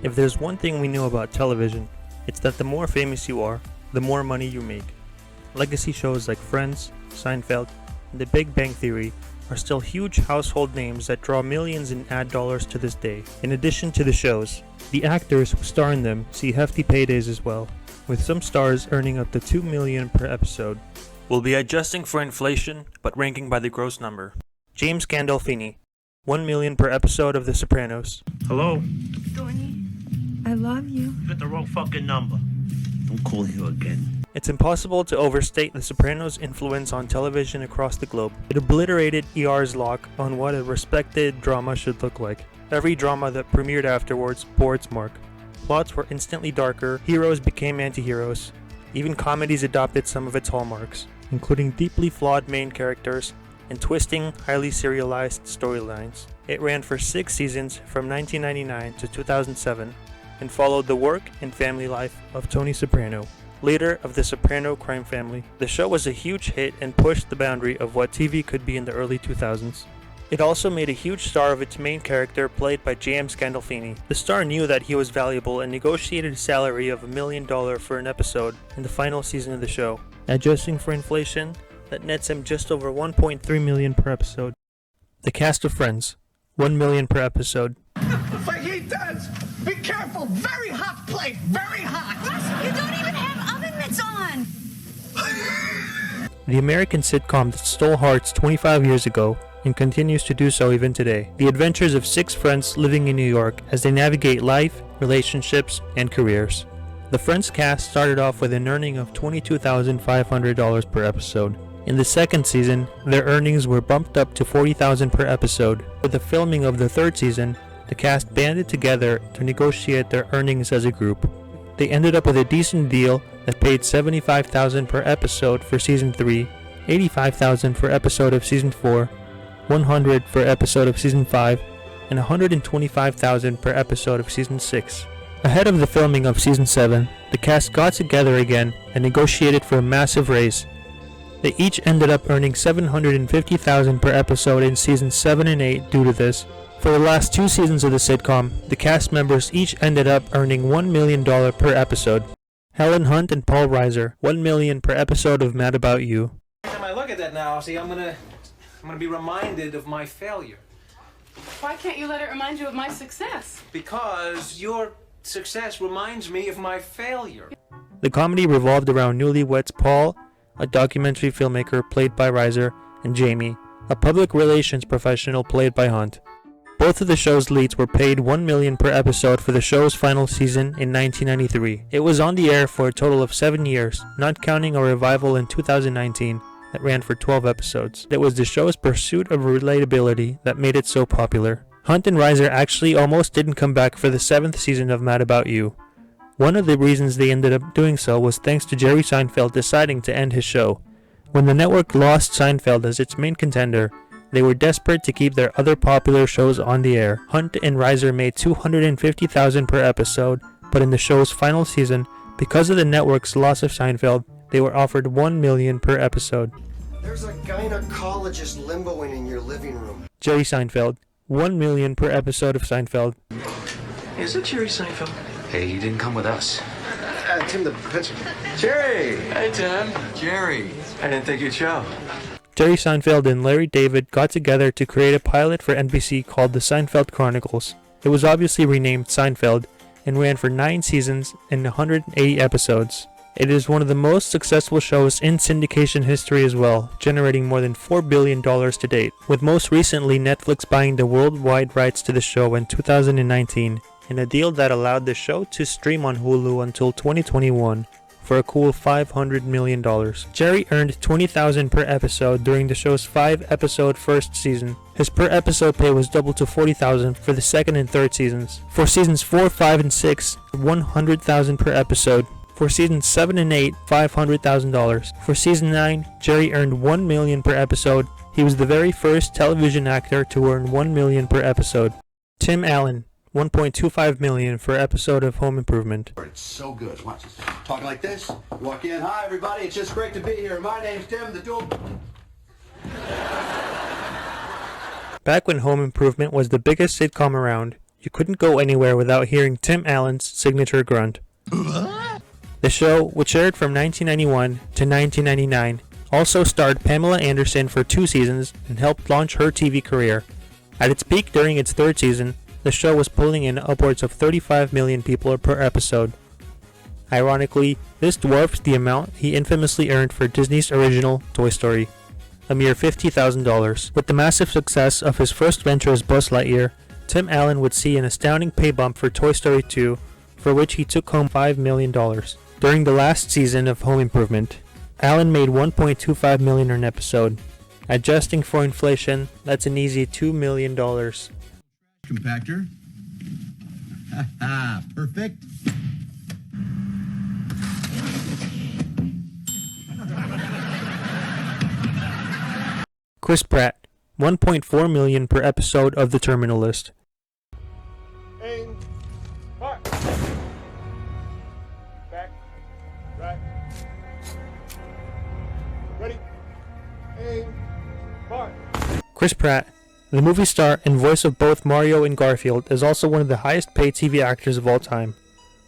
If there's one thing we know about television, it's that the more famous you are, the more money you make. Legacy shows like Friends, Seinfeld, and The Big Bang Theory are still huge household names that draw millions in ad dollars to this day. In addition to the shows, the actors who star in them see hefty paydays as well, with some stars earning up to $2 million per episode. We'll be adjusting for inflation, but ranking by the gross number. James Gandolfini, $1 million per episode of The Sopranos. Hello? Tony, I love you. You got the wrong fucking number. Don't call you again. It's impossible to overstate The Sopranos' influence on television across the globe. It obliterated ER's lock on what a respected drama should look like. Every drama that premiered afterwards bore its mark. Plots were instantly darker, heroes became anti-heroes. Even comedies adopted some of its hallmarks, including deeply flawed main characters and twisting, highly serialized storylines. It ran for 6 seasons from 1999 to 2007 and followed the work and family life of Tony Soprano, leader of the Soprano crime family. The show was a huge hit and pushed the boundary of what TV could be in the early 2000s. It also made a huge star of its main character, played by James Gandolfini. The star knew that he was valuable and negotiated a salary of $1 million for an episode in the final season of the show. Adjusting for inflation, that nets him just over $1.3 million per episode. The cast of Friends, $1 million per episode. Fajitas! Be careful! Very hot plate! Very hot! You don't even have oven mitts on! The American sitcom that stole hearts 25 years ago and continues to do so even today. The adventures of 6 friends living in New York as they navigate life, relationships, and careers. The Friends cast started off with an earning of $22,500 per episode. In the second season, their earnings were bumped up to $40,000 per episode. With the filming of the third season, the cast banded together to negotiate their earnings as a group. They ended up with a decent deal that paid $75,000 per episode for season 3, $85,000 for episode of season 4, $100,000 for episode of season 5, and $125,000 per episode of season 6. Ahead of the filming of season 7, the cast got together again and negotiated for a massive raise. They each ended up earning $750,000 per episode in seasons 7 and 8 due to this. For the last 2 seasons of the sitcom, the cast members each ended up earning $1 million per episode. Helen Hunt and Paul Reiser, $1 million per episode of Mad About You. Every time I look at that now, see, I'm gonna be reminded of my failure. Why can't you let it remind you of my success? Because your success reminds me of my failure. The comedy revolved around newlyweds Paul, a documentary filmmaker played by Reiser, and Jamie, a public relations professional played by Hunt. Both of the show's leads were paid $1 million per episode for the show's final season in 1993. It was on the air for a total of 7 years, not counting a revival in 2019 that ran for 12 episodes. It was the show's pursuit of relatability that made it so popular. Hunt and Reiser actually almost didn't come back for the 7th season of Mad About You. One of the reasons they ended up doing so was thanks to Jerry Seinfeld deciding to end his show. When the network lost Seinfeld as its main contender, they were desperate to keep their other popular shows on the air. Hunt and Reiser made $250,000 per episode, but in the show's final season, because of the network's loss of Seinfeld, they were offered $1 million per episode. There's a gynecologist limboing in your living room. Jerry Seinfeld, $1 million per episode of Seinfeld. Is it Jerry Seinfeld? Hey, he didn't come with us. Tim, the pitcher. Jerry! Hey, Tim. Jerry. I didn't think you'd show. Jerry Seinfeld and Larry David got together to create a pilot for NBC called The Seinfeld Chronicles. It was obviously renamed Seinfeld and ran for 9 seasons and 180 episodes. It is one of the most successful shows in syndication history as well, generating more than $4 billion to date, with most recently Netflix buying the worldwide rights to the show in 2019, in a deal that allowed the show to stream on Hulu until 2021 for a cool $500 million. Jerry earned $20,000 per episode during the show's 5-episode first season. His per episode pay was doubled to $40,000 for the second and third seasons. For seasons 4, 5, and 6, $100,000 per episode. For seasons 7 and 8, $500,000. For season 9, Jerry earned $1 million per episode. He was the very first television actor to earn $1 million per episode. Tim Allen, $1.25 million for episode of Home Improvement. It's so good. Watch this. Talking like this. Walk in. Hi, everybody. It's just great to be here. My name's Tim, the dual. Back when Home Improvement was the biggest sitcom around, you couldn't go anywhere without hearing Tim Allen's signature grunt. The show, which aired from 1991 to 1999, also starred Pamela Anderson for 2 seasons and helped launch her TV career. At its peak during its 3rd season, the show was pulling in upwards of 35 million people per episode. Ironically, this dwarfs the amount he infamously earned for Disney's original Toy Story, a mere $50,000. With the massive success of his first venture as Buzz Lightyear, Tim Allen would see an astounding pay bump for Toy Story 2, for which he took home $5 million. During the last season of Home Improvement, Allen made $1.25 million an episode. Adjusting for inflation, that's an easy $2 million. Compactor. Ha perfect. Chris Pratt, $1.4 million per episode of The Terminal List. Aim. Mark. Back. Right. Ready. Aim. Mark. Chris Pratt, the movie star and voice of both Mario and Garfield, is also one of the highest paid TV actors of all time.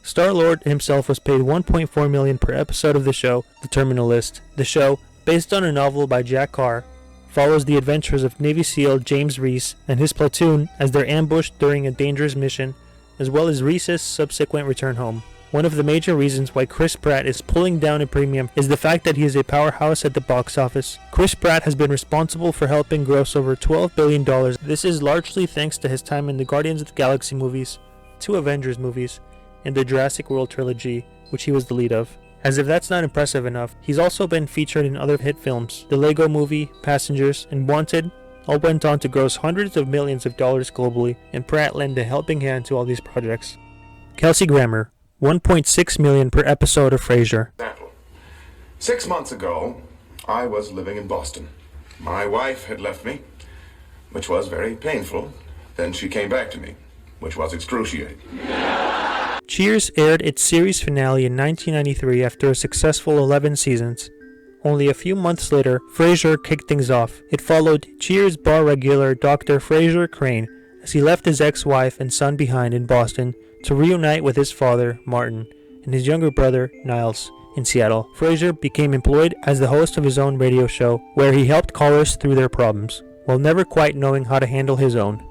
Star-Lord himself was paid $1.4 million per episode of the show, The Terminal List. The show, based on a novel by Jack Carr, follows the adventures of Navy SEAL James Reese and his platoon as they're ambushed during a dangerous mission, as well as Reese's subsequent return home. One of the major reasons why Chris Pratt is pulling down a premium is the fact that he is a powerhouse at the box office. Chris Pratt has been responsible for helping gross over $12 billion. This is largely thanks to his time in the Guardians of the Galaxy movies, 2 Avengers movies, and the Jurassic World trilogy, which he was the lead of. As if that's not impressive enough, he's also been featured in other hit films. The Lego Movie, Passengers, and Wanted all went on to gross hundreds of millions of dollars globally, and Pratt lent a helping hand to all these projects. Kelsey Grammer, $1.6 million per episode of Frasier. 6 months ago, I was living in Boston. My wife had left me, which was very painful. Then she came back to me, which was excruciating. Cheers aired its series finale in 1993 after a successful 11 seasons. Only a few months later, Frasier kicked things off. It followed Cheers bar regular Dr. Frasier Crane as he left his ex-wife and son behind in Boston to reunite with his father, Martin, and his younger brother, Niles, in Seattle. Frasier became employed as the host of his own radio show, where he helped callers through their problems, while never quite knowing how to handle his own.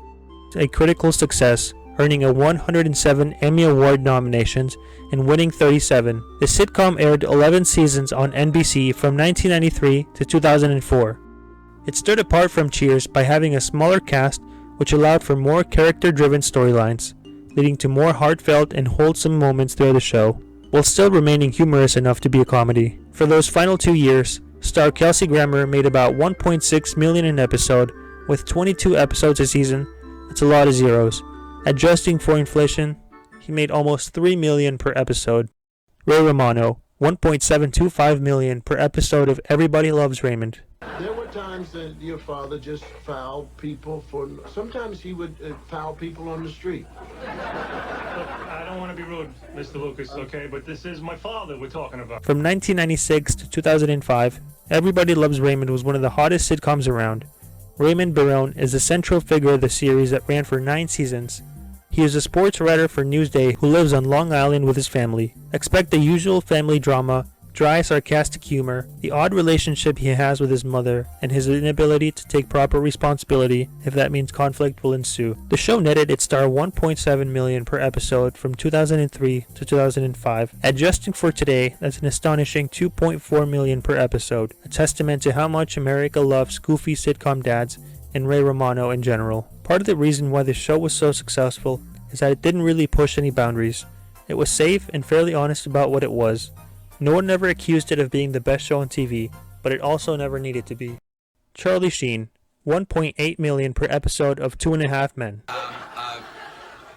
A critical success, earning a 107 Emmy Award nominations and winning 37. The sitcom aired 11 seasons on NBC from 1993 to 2004. It stood apart from Cheers by having a smaller cast, which allowed for more character-driven storylines, leading to more heartfelt and wholesome moments throughout the show, while still remaining humorous enough to be a comedy. For those final 2 years, star Kelsey Grammer made about $1.6 million an episode, with 22 episodes a season. That's a lot of zeros. Adjusting for inflation, he made almost $3 million per episode. Ray Romano, $1.725 million per episode of Everybody Loves Raymond. There were times that your father just fouled people for... Sometimes he would foul people on the street. Look, I don't want to be rude, Mr. Lucas, okay? But this is my father we're talking about. From 1996 to 2005, Everybody Loves Raymond was one of the hottest sitcoms around. Raymond Barone is the central figure of the series that ran for 9 seasons. He is a sports writer for Newsday who lives on Long Island with his family. Expect the usual family drama, dry, sarcastic humor, the odd relationship he has with his mother, and his inability to take proper responsibility if that means conflict will ensue. The show netted its star $1.7 million per episode from 2003 to 2005. Adjusting for today, that's an astonishing $2.4 million per episode, a testament to how much America loves goofy sitcom dads and Ray Romano in general. Part of the reason why the show was so successful is that it didn't really push any boundaries. It was safe and fairly honest about what it was. No one ever accused it of being the best show on TV, but it also never needed to be. Charlie Sheen, $1.8 million per episode of 2.5 Men.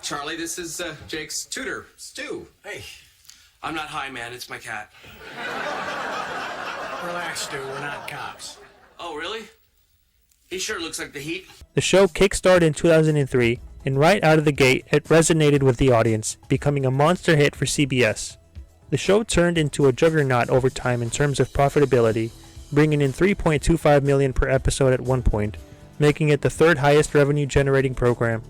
Charlie, this is Jake's tutor, Stu. Hey. I'm not high, man. It's my cat. Relax, Stu. We're not cops. Oh, really? He sure looks like the heat. The show kickstarted in 2003, and right out of the gate, it resonated with the audience, becoming a monster hit for CBS. The show turned into a juggernaut over time in terms of profitability, bringing in $3.25 million per episode at one point, making it the 3rd highest revenue-generating program.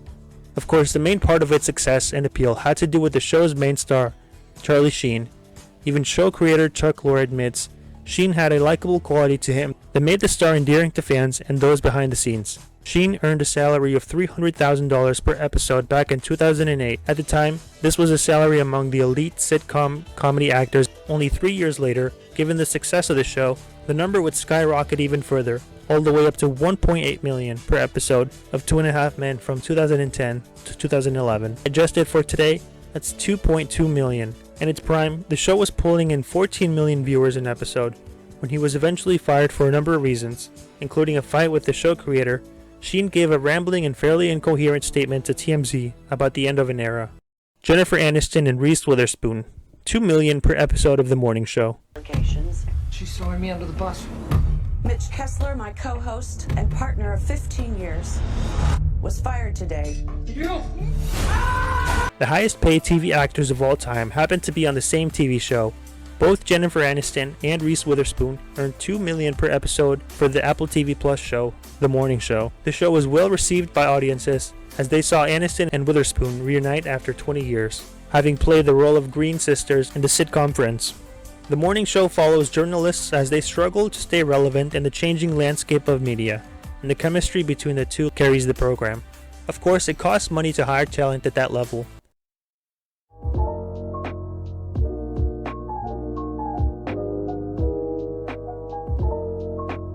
Of course, the main part of its success and appeal had to do with the show's main star, Charlie Sheen. Even show creator Chuck Lorre admits Sheen had a likable quality to him that made the star endearing to fans and those behind the scenes. Sheen earned a salary of $300,000 per episode back in 2008. At the time, this was a salary among the elite sitcom comedy actors. Only 3 years later, given the success of the show, the number would skyrocket even further, all the way up to $1.8 million per episode of 2.5 Men from 2010 to 2011. Adjusted for today, that's $2.2 million. In its prime, the show was pulling in 14 million viewers an episode. When he was eventually fired for a number of reasons, including a fight with the show creator, Sheen gave a rambling and fairly incoherent statement to TMZ about the end of an era. Jennifer Aniston and Reese Witherspoon, $2 million per episode of The Morning Show. She's throwing me under the bus. Mitch Kessler, my co-host and partner of 15 years, was fired today. The highest paid TV actors of all time happened to be on the same TV show. Both Jennifer Aniston and Reese Witherspoon earned $2 million per episode for the Apple TV Plus show, The Morning Show. The show was well received by audiences as they saw Aniston and Witherspoon reunite after 20 years, having played the role of Green sisters in the sitcom Friends. The Morning Show follows journalists as they struggle to stay relevant in the changing landscape of media, and the chemistry between the two carries the program. Of course, it costs money to hire talent at that level,